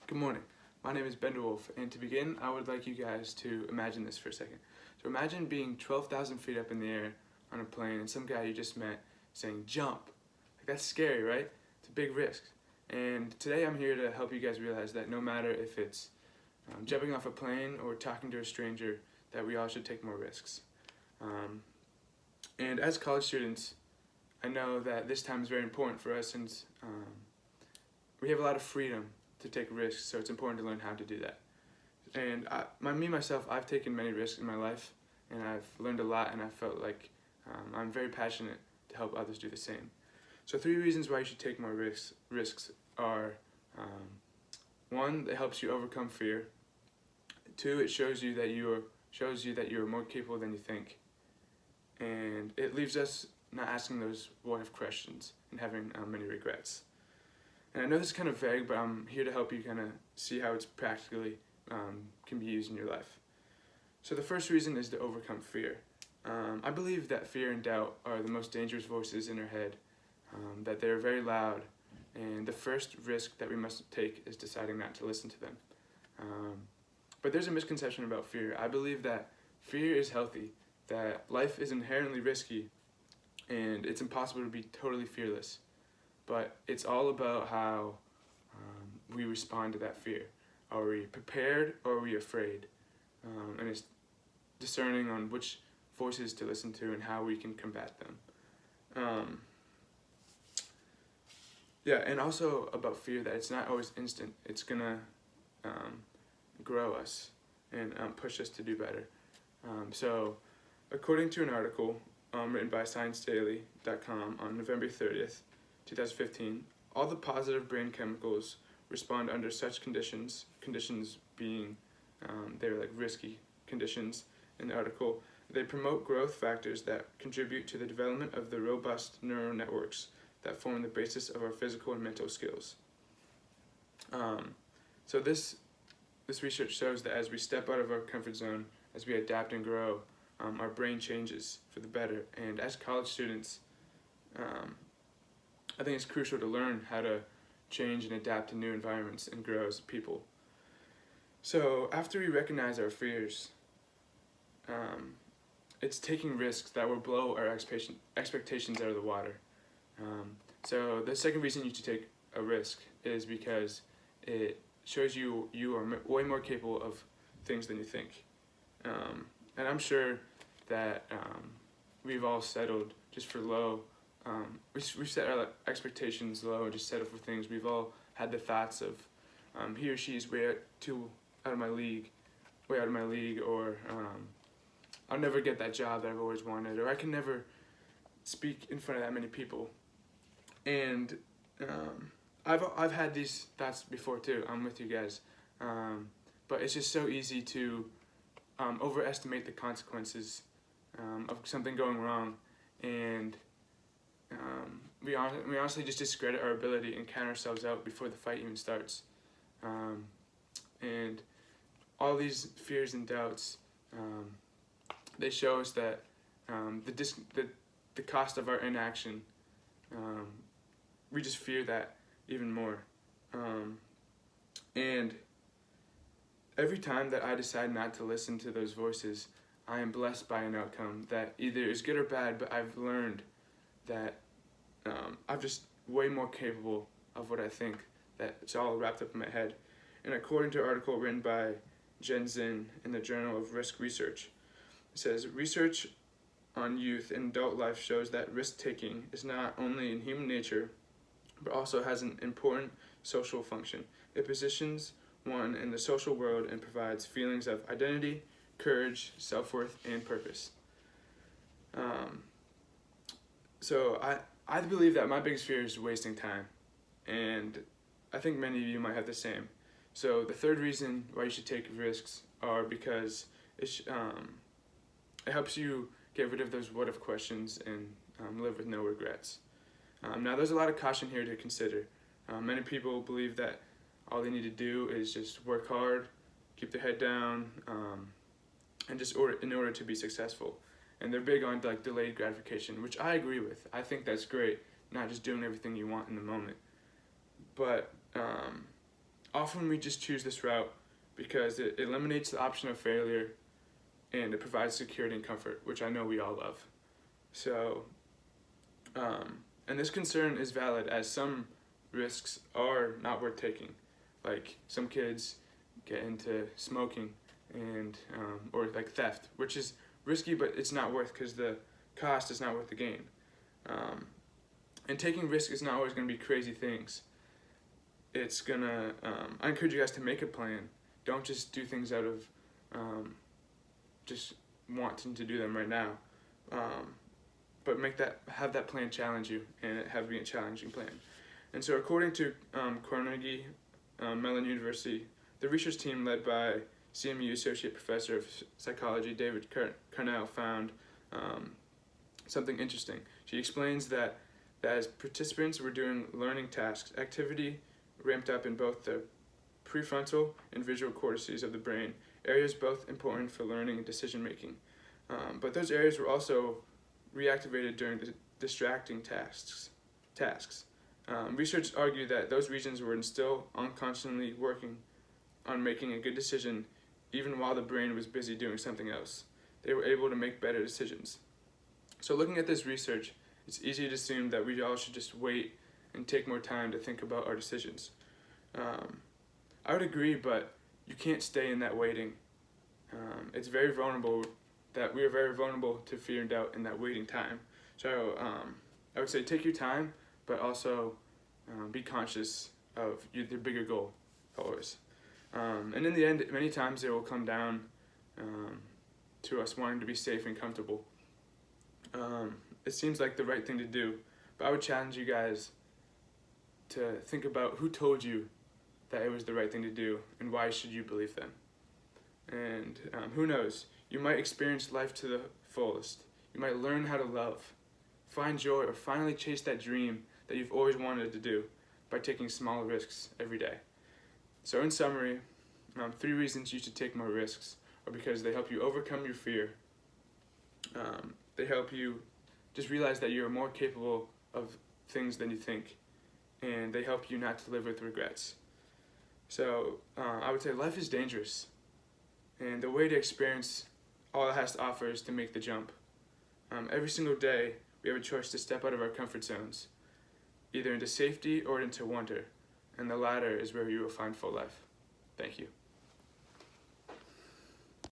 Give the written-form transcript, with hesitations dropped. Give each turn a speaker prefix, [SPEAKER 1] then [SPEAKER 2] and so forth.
[SPEAKER 1] Good morning. My name is Ben DeWolf, and to begin, I would like you guys to imagine this for a second. So imagine being 12,000 feet up in the air on a plane and some guy you just met saying, jump. Like, that's scary, right? It's a big risk. And today I'm here to help you guys realize that no matter if it's jumping off a plane or talking to a stranger, that we all should take more risks. And as college students, I know that this time is very important for us since we have a lot of freedom to take risks, so it's important to learn how to do that. And myself, I've taken many risks in my life, and I've learned a lot, and I felt like I'm very passionate to help others do the same. So 3 reasons why you should take more risks are, 1, it helps you overcome fear. 2, it shows you that you're more capable than you think. And it leaves us not asking those what if questions and having many regrets. And I know this is kind of vague, but I'm here to help you kind of see how it's practically can be used in your life. So the first reason is to overcome fear. I believe that fear and doubt are the most dangerous voices in our head, that they're very loud, and the first risk that we must take is deciding not to listen to them. But there's a misconception about fear. I believe that fear is healthy, that life is inherently risky, and it's impossible to be totally fearless. But it's all about how we respond to that fear. Are we prepared or are we afraid? And it's discerning on which voices to listen to and how we can combat them. And also about fear, that it's not always instant. It's gonna grow us and push us to do better. So according to an article written by ScienceDaily.com on November 30th, 2015, all the positive brain chemicals respond under such conditions being, they're like risky conditions in the article. They promote growth factors that contribute to the development of the robust neural networks that form the basis of our physical and mental skills. So this research shows that as we step out of our comfort zone, as we adapt and grow, our brain changes for the better. And as college students, I think it's crucial to learn how to change and adapt to new environments and grow as people. So after we recognize our fears, it's taking risks that will blow our expectations out of the water. So the second reason you should take a risk is because it shows you are way more capable of things than you think. And I'm sure that we've all settled just for low. We've set our expectations low and just settle for things. We've all had the thoughts of he or she is way out of my league, or I'll never get that job that I've always wanted, or I can never speak in front of that many people. And I've had these thoughts before too. I'm with you guys, but it's just so easy to overestimate the consequences of something going wrong, and we honestly just discredit our ability and count ourselves out before the fight even starts. And all these fears and doubts, they show us that the cost of our inaction, we just fear that even more. And every time that I decide not to listen to those voices, I am blessed by an outcome that either is good or bad, but I've learned that I'm just way more capable of what I think, that it's all wrapped up in my head. And according to an article written by Jen Zinn in the Journal of Risk Research, it says, research on youth and adult life shows that risk-taking is not only in human nature, but also has an important social function. It positions one in the social world and provides feelings of identity, courage, self-worth, and purpose. So I believe that my biggest fear is wasting time, and I think many of you might have the same. So the third reason why you should take risks are because it helps you get rid of those what if questions and live with no regrets. Now there's a lot of caution here to consider. Many people believe that all they need to do is just work hard, keep their head down, and in order to be successful. And they're big on like delayed gratification, which I agree with. I think that's great, not just doing everything you want in the moment. But often we just choose this route because it eliminates the option of failure and it provides security and comfort, which I know we all love. So, and this concern is valid as some risks are not worth taking. Like some kids get into smoking and or like theft, which is risky, but it's not worth because the cost is not worth the gain. And taking risk is not always going to be crazy things. It's gonna. I encourage you guys to make a plan. Don't just do things out of just wanting to do them right now. But have that plan challenge you, and have it be a challenging plan. And so, according to Carnegie Mellon University, the research team led by CMU Associate Professor of Psychology David Carnell found something interesting. She explains that as participants were doing learning tasks, activity ramped up in both the prefrontal and visual cortices of the brain, areas both important for learning and decision making. But those areas were also reactivated during the distracting tasks. Research argued that those regions were still unconsciously working on making a good decision even while the brain was busy doing something else. They were able to make better decisions. So looking at this research, it's easy to assume that we all should just wait and take more time to think about our decisions. I would agree, but you can't stay in that waiting. It's very vulnerable that we are very vulnerable to fear and doubt in that waiting time. So I would say take your time, but also be conscious of the bigger goal always. And in the end, many times it will come down to us wanting to be safe and comfortable. It seems like the right thing to do, but I would challenge you guys to think about who told you that it was the right thing to do and why should you believe them. And who knows, you might experience life to the fullest. You might learn how to love, find joy, or finally chase that dream that you've always wanted to do by taking small risks every day. So in summary, 3 reasons you should take more risks are because they help you overcome your fear. They help you just realize that you're more capable of things than you think, and they help you not to live with regrets. So I would say life is dangerous, and the way to experience all it has to offer is to make the jump. Every single day, we have a choice to step out of our comfort zones, either into safety or into wonder, and the latter is where you will find full life. Thank you.